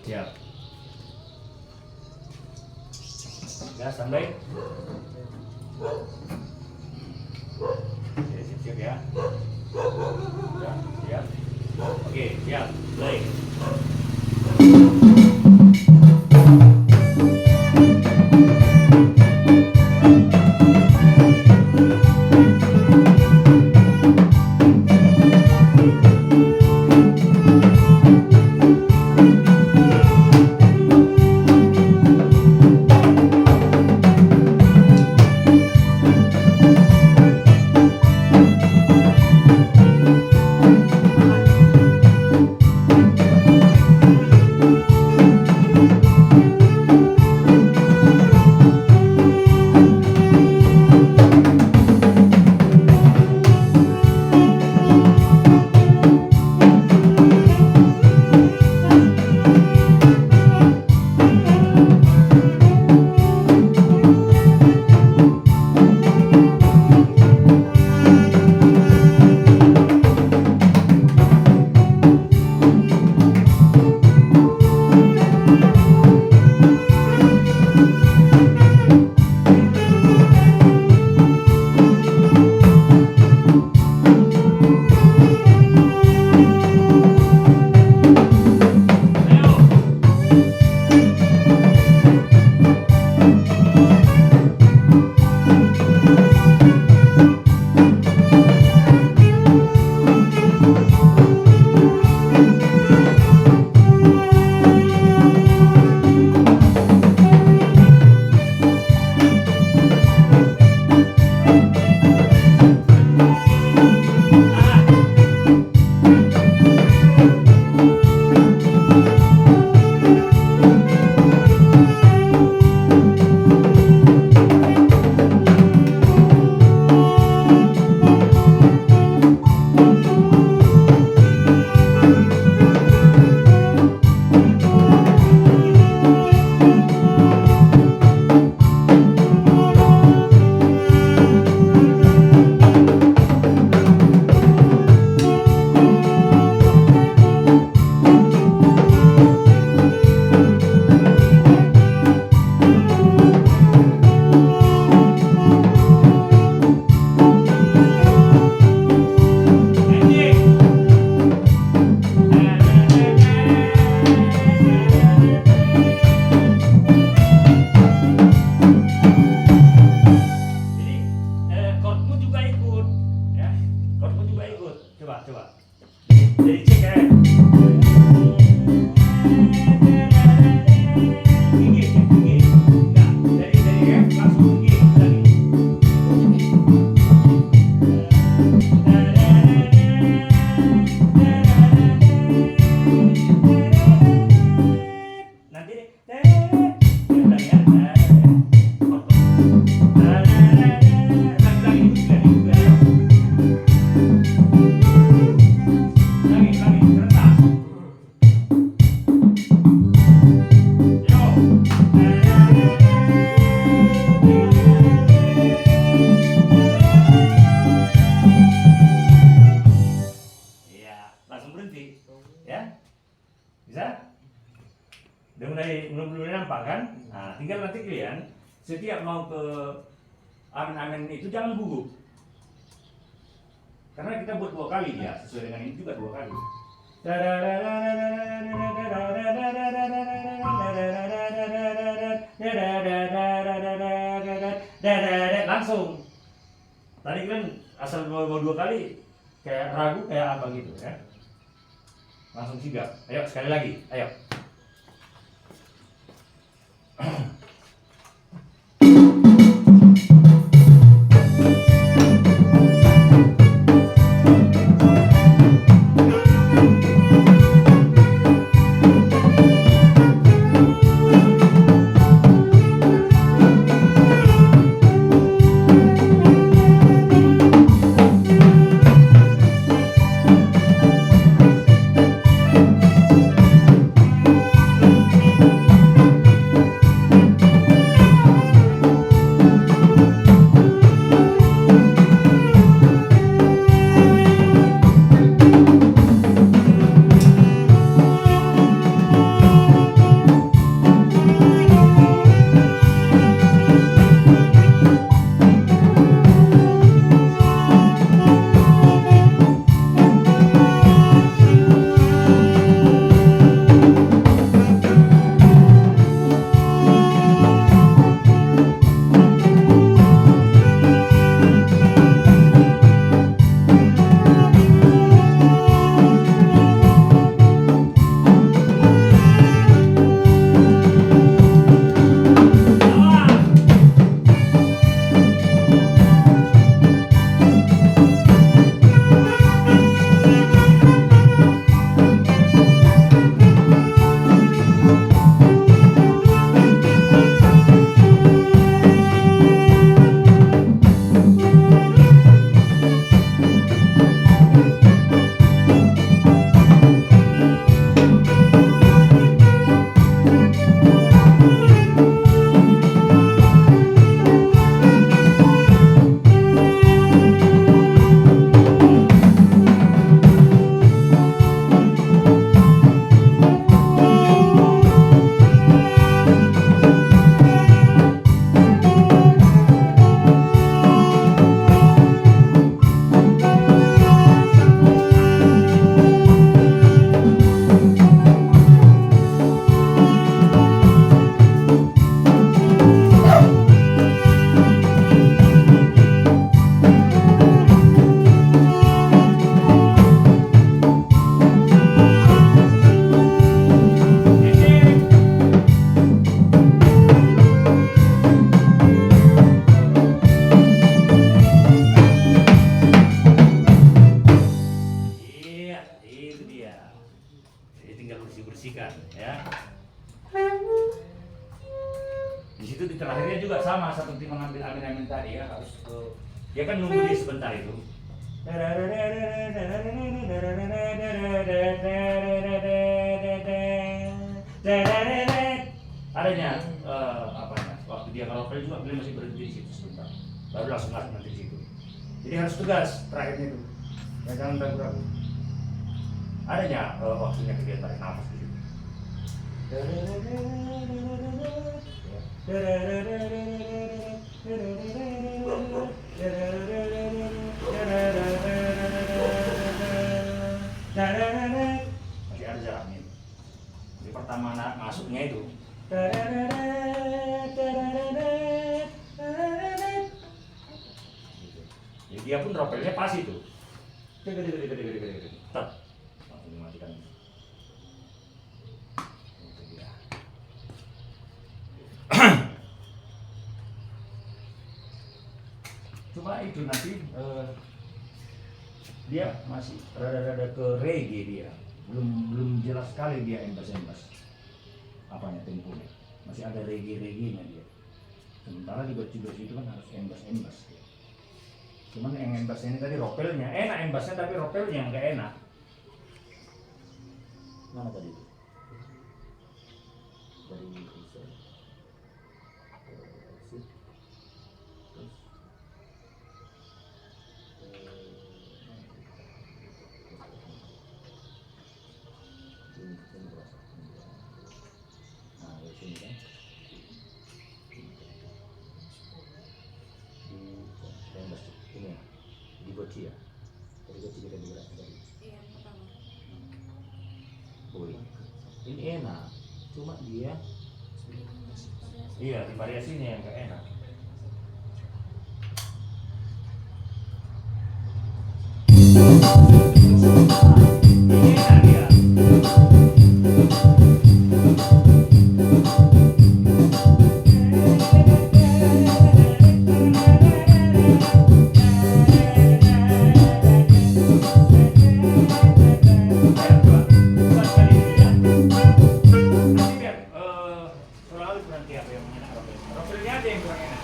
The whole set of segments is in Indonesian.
Siap. Ya, standby. Oke, siap ya. Ya, siap. Oke, siap. Play. Udah mulai nampak kan? Nah, tinggal nanti kalian setiap mau ke amen-amen itu jangan gugup. Karena kita buat 2 kali ya, sesuai dengan ini juga 2 kali. Langsung. Tadi kan asal mau 2 kali kayak ragu kayak apa gitu ya. Langsung sigap. Ayo sekali lagi. Ayo. animasikan ya. Di situ di terakhirnya juga sama, seperti mengambil amin-amin tadi ya, harus dia kan nunggu dia sebentar itu. Adanya waktu dia ngerokok juga beliau masih berhenti di situ sebentar, baru langsung masuk nanti di situ. Jadi harus tegas terakhirnya itu, jangan ragu-ragu. Adanya waktunya dia tarik nafas di situ. Masih ada jaraknya. Jadi pertama masuknya itu. Jadi dia pun ropelnya pas itu. Tetap langsung dimatikan. Cuma itu nanti dia masih rada-rada ke reggae dia, belum jelas sekali dia embas apanya temponya, masih ada reggae-nya dia. Sementara di baju-baju itu kan harus embas dia. Cuman yang embas ini tadi ropelnya enak embasnya, tapi ropelnya nggak enak. Mana tadi itu? Dari Goci ya? Dari Goci kita digerak tadi. Iya, pertama. Oh ini enak, cuma dia iya di variasinya yang gak enak. Ini enak dia. Ropelnya aja yang kurang enak.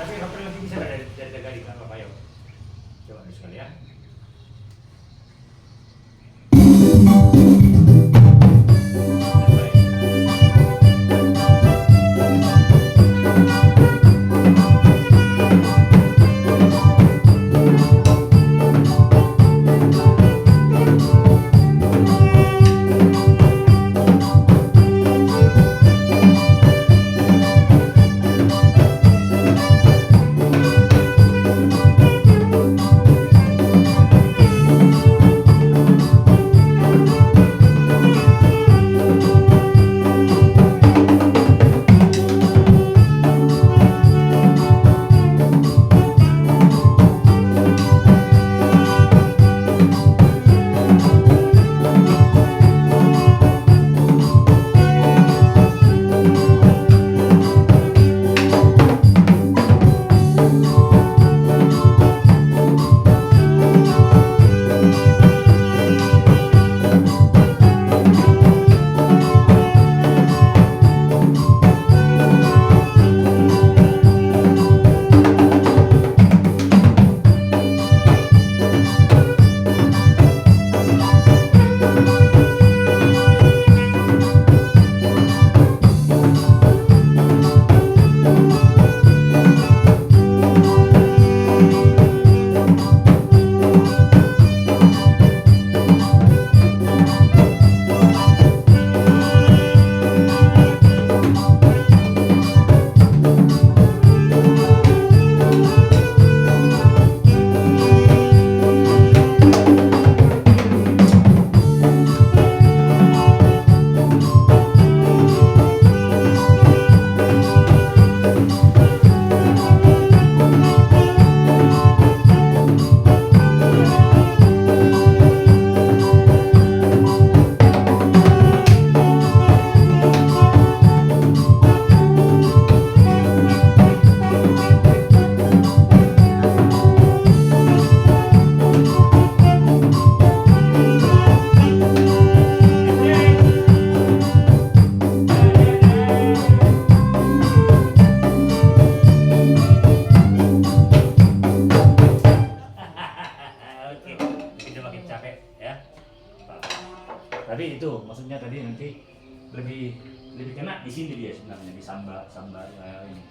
lebih lebih kena di sini dia sebenarnya di samba samba ini.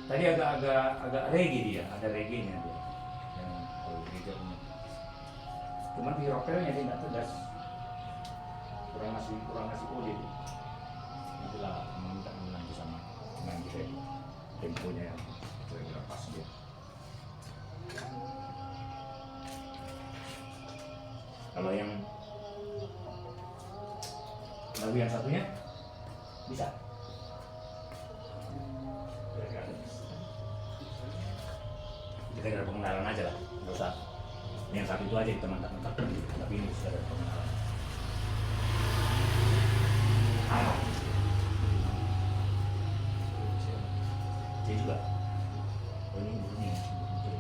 Tadi agak reggae dia, ada reggae-nya dia. Yang kalau gereja punya. Cuman di rockernya dia nggak tegas. Kurang ngasih kode dia. Itulah minta nanti sama dengan kita temponya yang kira-kira pas dia. Kalau yang lagu yang satunya bisa. Kita ada pengenalan aja lah, nggak usah. Yang satu itu aja kita mantap-mantap, tapi ini sudah ada pengenalan. C juga. Oh ini bunyi ya, bunyi C.